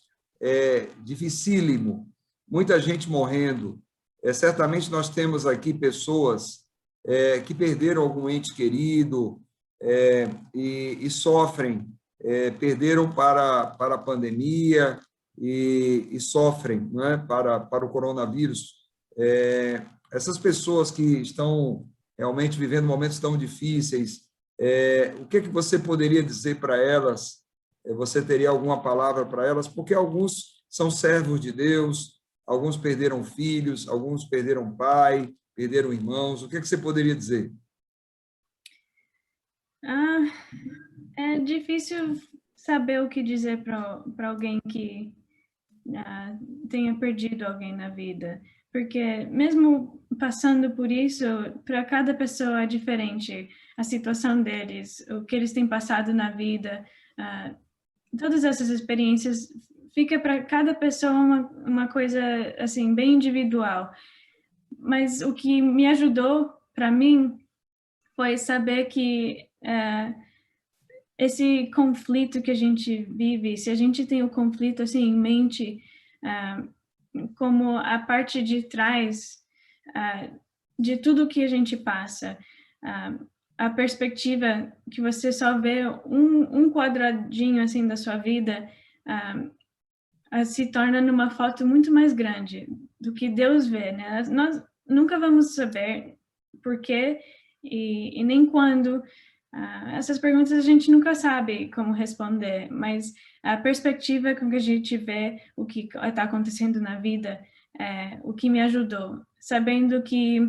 dificílimo, muita gente morrendo. Certamente nós temos aqui pessoas que perderam algum ente querido e sofrem, perderam para a pandemia e sofrem, não é? para o coronavírus. Essas pessoas que estão realmente vivendo momentos tão difíceis, o que você poderia dizer para elas? Você teria alguma palavra para elas? Porque alguns são servos de Deus, alguns perderam filhos, alguns perderam pai, perderam irmãos. O que você poderia dizer? É difícil saber o que dizer para alguém que tenha perdido alguém na vida, porque mesmo passando por isso, para cada pessoa é diferente a situação deles, o que eles têm passado na vida, todas essas experiências, fica para cada pessoa uma coisa assim bem individual. Mas o que me ajudou para mim foi saber que esse conflito que a gente vive, se a gente tem o conflito assim em mente, como a parte de trás de tudo que a gente passa, a perspectiva que você só vê um quadradinho assim da sua vida, se torna numa foto muito mais grande do que Deus vê, né? Nós nunca vamos saber por quê e nem quando. Essas perguntas a gente nunca sabe como responder, mas a perspectiva com que a gente vê o que está acontecendo na vida é o que me ajudou, sabendo que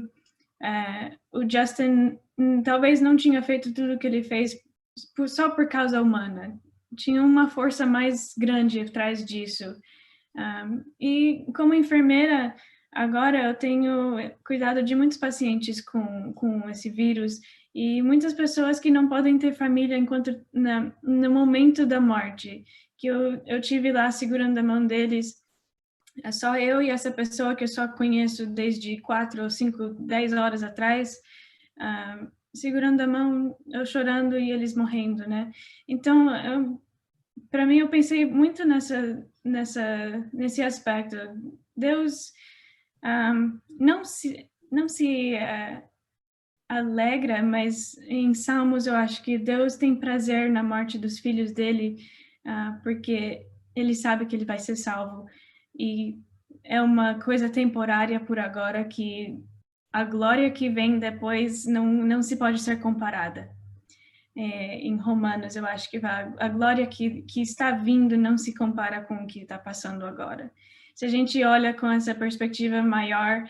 o Justin talvez não tinha feito tudo o que ele fez só por causa humana, tinha uma força mais grande atrás disso. E como enfermeira, agora eu tenho cuidado de muitos pacientes com esse vírus e muitas pessoas que não podem ter família enquanto no momento da morte, que eu tive lá segurando a mão deles. É só eu e essa pessoa que eu só conheço desde 4 ou 5, 10 horas atrás, segurando a mão, eu chorando e eles morrendo, né? Então, para mim, eu pensei muito nesse aspecto. Deus não se alegra, mas em Salmos eu acho que Deus tem prazer na morte dos filhos dele, porque ele sabe que ele vai ser salvo. E é uma coisa temporária por agora, que a glória que vem depois não se pode ser comparada. Em Romanos, eu acho que a glória que está vindo não se compara com o que está passando agora. Se a gente olha com essa perspectiva maior,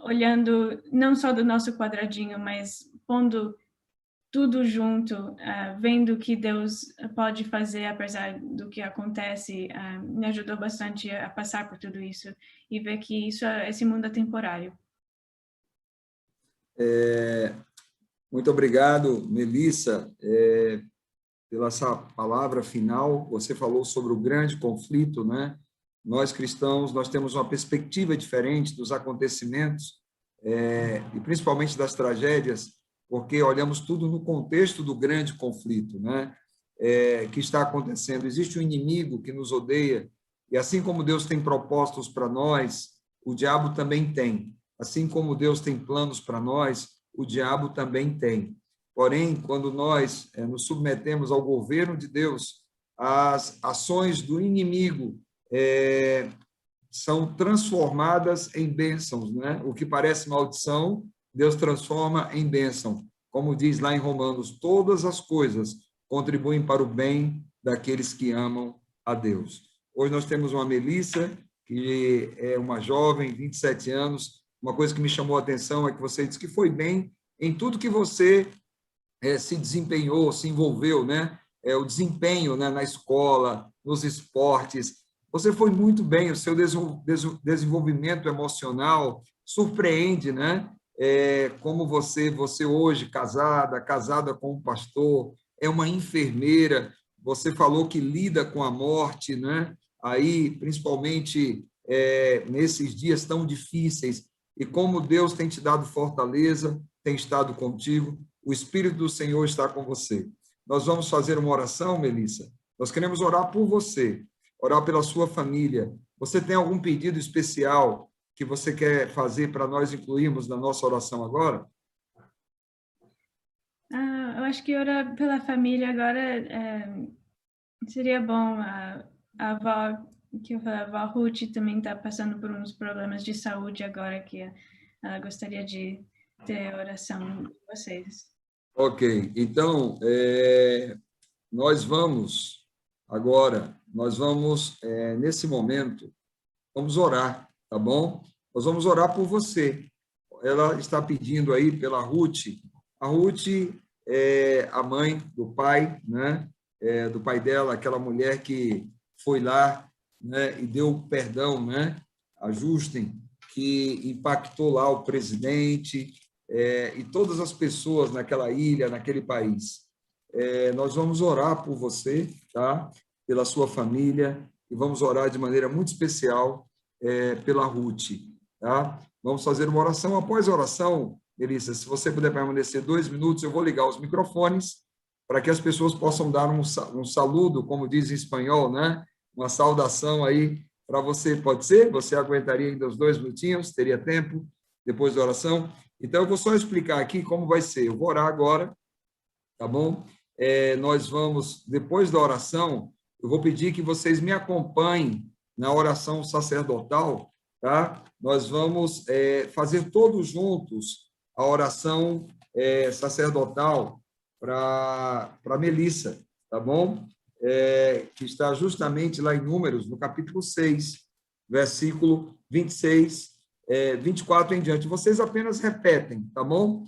olhando não só do nosso quadradinho, mas pondo tudo junto, vendo o que Deus pode fazer apesar do que acontece, me ajudou bastante a passar por tudo isso e ver que esse mundo é temporário. Muito obrigado, Melissa, pela essa palavra final. Você falou sobre o grande conflito, né? Nós, cristãos, nós temos uma perspectiva diferente dos acontecimentos, e principalmente das tragédias, porque olhamos tudo no contexto do grande conflito, né? Que está acontecendo. Existe um inimigo que nos odeia, e assim como Deus tem propósitos para nós, o diabo também tem. Assim como Deus tem planos para nós, o diabo também tem. Porém, quando nós nos submetemos ao governo de Deus, as ações do inimigo são transformadas em bênçãos, né? O que parece maldição, Deus transforma em bênção. Como diz lá em Romanos, todas as coisas contribuem para o bem daqueles que amam a Deus. Hoje nós temos uma Melissa, que é uma jovem, 27 anos. Uma coisa que me chamou a atenção é que você disse que foi bem em tudo que você se desempenhou, se envolveu, né? O desempenho, né, na escola, nos esportes. Você foi muito bem, o seu desenvolvimento emocional surpreende, né? Como você hoje, casada com um pastor, é uma enfermeira, você falou que lida com a morte, né? Aí, principalmente nesses dias tão difíceis, e como Deus tem te dado fortaleza, tem estado contigo, o Espírito do Senhor está com você. Nós vamos fazer uma oração, Melissa. Nós queremos orar por você, orar pela sua família. Você tem algum pedido especial que você quer fazer para nós incluirmos na nossa oração agora? Eu acho que orar pela família agora seria bom. A avó, a avó Ruth também está passando por uns problemas de saúde agora, que ela gostaria de ter oração de vocês. Ok, então, nós vamos nesse momento, vamos orar, tá bom? Nós vamos orar por você. Ela está pedindo aí pela Ruth. A Ruth é a mãe do pai, né? Do pai dela, aquela mulher que foi lá, né, e deu perdão, né, a Justin, que impactou lá o presidente e todas as pessoas naquela ilha, naquele país. Nós vamos orar por você, tá? Pela sua família, e vamos orar de maneira muito especial pela Ruth, tá? Vamos fazer uma oração. Após a oração, Melissa, se você puder permanecer 2 minutos, eu vou ligar os microfones para que as pessoas possam dar um saludo, como diz em espanhol, né? Uma saudação aí para você, pode ser? Você aguentaria ainda os 2 minutinhos? Teria tempo depois da oração? Então, eu vou só explicar aqui como vai ser. Eu vou orar agora, tá bom? Nós vamos, depois da oração, eu vou pedir que vocês me acompanhem na oração sacerdotal, tá? Nós vamos fazer todos juntos a oração sacerdotal para Melissa, tá bom? Que está justamente lá em Números, no capítulo 6, versículo 26, 24 em diante. Vocês apenas repetem, tá bom?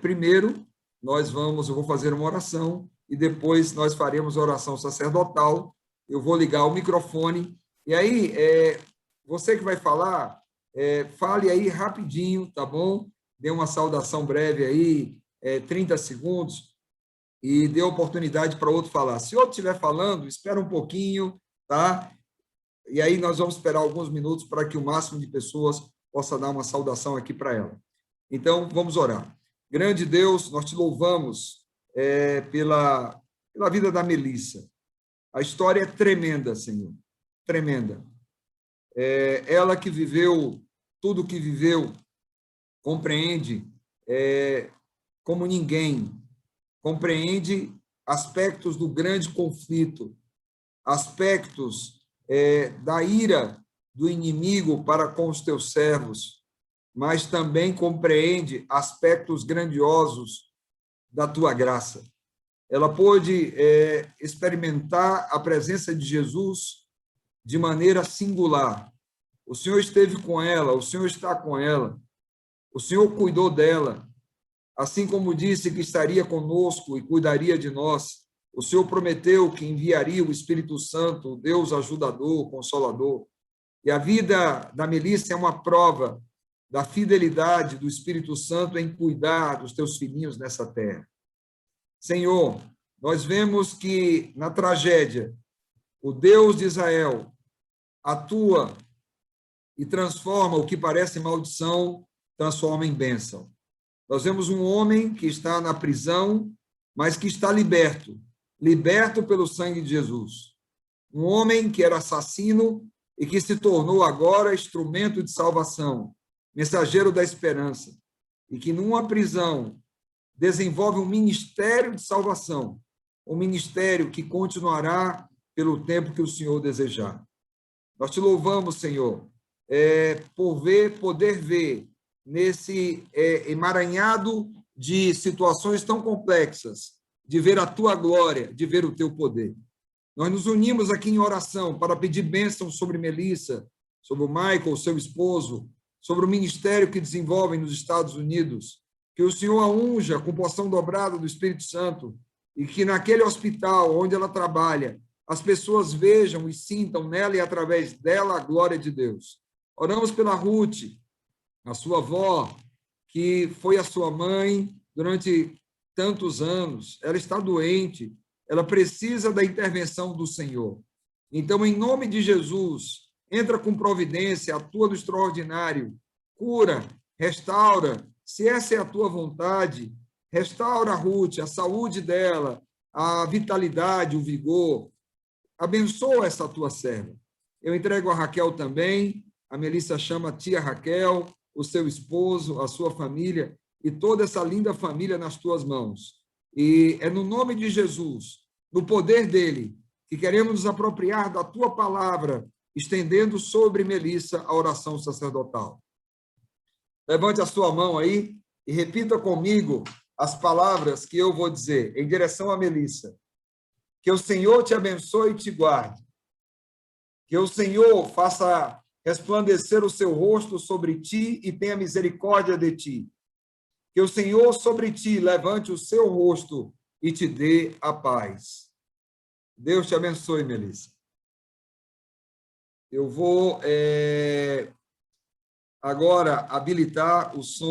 Primeiro, eu vou fazer uma oração e depois nós faremos a oração sacerdotal. Eu vou ligar o microfone e aí, você que vai falar, fale aí rapidinho, tá bom? Dê uma saudação breve aí, 30 segundos, e dê oportunidade para outro falar. Se outro estiver falando, espera um pouquinho, tá? E aí nós vamos esperar alguns minutos para que o máximo de pessoas possa dar uma saudação aqui para ela. Então, vamos orar. Grande Deus, nós te louvamos pela vida da Melissa. A história é tremenda, Senhor, tremenda. Ela que viveu tudo o que viveu, compreende como ninguém, compreende aspectos do grande conflito, aspectos da ira do inimigo para com os teus servos, mas também compreende aspectos grandiosos da tua graça. Ela pôde experimentar a presença de Jesus de maneira singular. O Senhor esteve com ela, o Senhor está com ela, o Senhor cuidou dela, assim como disse que estaria conosco e cuidaria de nós. O Senhor prometeu que enviaria o Espírito Santo, o Deus ajudador, consolador. E a vida da Melissa é uma prova da fidelidade do Espírito Santo em cuidar dos teus filhinhos nessa terra. Senhor, nós vemos que na tragédia, o Deus de Israel atua e transforma o que parece maldição, transforma em bênção. Nós vemos um homem que está na prisão, mas que está liberto pelo sangue de Jesus. Um homem que era assassino e que se tornou agora instrumento de salvação, mensageiro da esperança, e que numa prisão desenvolve um ministério de salvação, um ministério que continuará pelo tempo que o Senhor desejar. Nós te louvamos, Senhor, por poder ver nesse emaranhado de situações tão complexas, de ver a tua glória, de ver o teu poder. Nós nos unimos aqui em oração para pedir bênção sobre Melissa, sobre o Michael, seu esposo, sobre o ministério que desenvolvem nos Estados Unidos, que o Senhor a unja com porção dobrada do Espírito Santo e que naquele hospital onde ela trabalha, as pessoas vejam e sintam nela e através dela a glória de Deus. Oramos pela Ruth, a sua avó, que foi a sua mãe durante tantos anos. Ela está doente, ela precisa da intervenção do Senhor. Então, em nome de Jesus, entra com providência, atua no extraordinário, cura, restaura, se essa é a tua vontade, restaura a Ruth, a saúde dela, a vitalidade, o vigor. Abençoa essa tua serva. Eu entrego a Raquel também, a Melissa chama a tia Raquel, o seu esposo, a sua família e toda essa linda família nas tuas mãos. E é no nome de Jesus, no poder dele, que queremos nos apropriar da tua palavra, estendendo sobre Melissa a oração sacerdotal. Levante a sua mão aí e repita comigo as palavras que eu vou dizer em direção a Melissa. Que o Senhor te abençoe e te guarde. Que o Senhor faça resplandecer o seu rosto sobre ti e tenha misericórdia de ti. Que o Senhor sobre ti levante o seu rosto e te dê a paz. Deus te abençoe, Melissa. Eu vou agora habilitar o som.